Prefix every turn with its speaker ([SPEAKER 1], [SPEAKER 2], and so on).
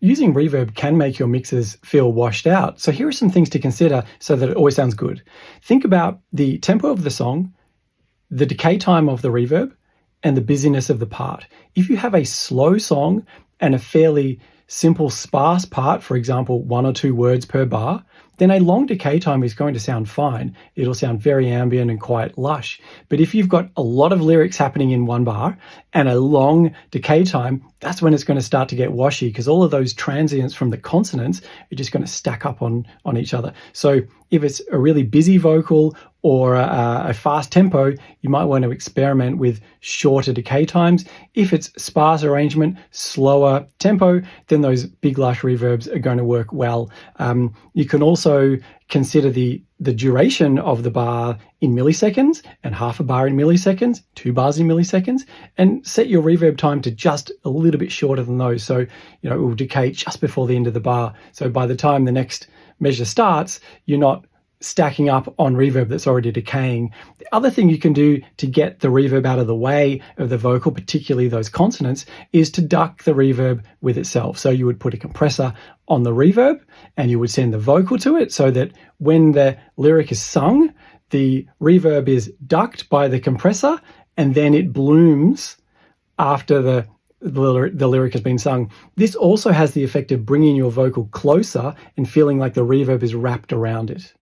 [SPEAKER 1] Using reverb can make your mixes feel washed out. So here are some things to consider so that it always sounds good. Think about the tempo of the song, the decay time of the reverb, and the busyness of the part. If you have a slow song and a fairly simple sparse part, for example, 1 or 2 words per bar, then a long decay time is going to sound fine. It'll sound very ambient and quite lush. But if you've got a lot of lyrics happening in one bar and a long decay time, that's when it's going to start to get washy, because all of those transients from the consonants are just going to stack up on each other. So if it's a really busy vocal or a fast tempo, you might want to experiment with shorter decay times. If it's sparse arrangement, slower tempo, then those big lush reverbs are going to work well. You can also consider the duration of the bar in milliseconds, and half a bar in milliseconds, 2 bars in milliseconds, and set your reverb time to just a little bit shorter than those. So, it will decay just before the end of the bar. So by the time the next measure starts, you're not stacking up on reverb that's already decaying. The other thing you can do to get the reverb out of the way of the vocal, particularly those consonants, is to duck the reverb with itself. So you would put a compressor on the reverb and you would send the vocal to it, so that when the lyric is sung, the reverb is ducked by the compressor and then it blooms after the lyric has been sung. This also has the effect of bringing your vocal closer and feeling like the reverb is wrapped around it.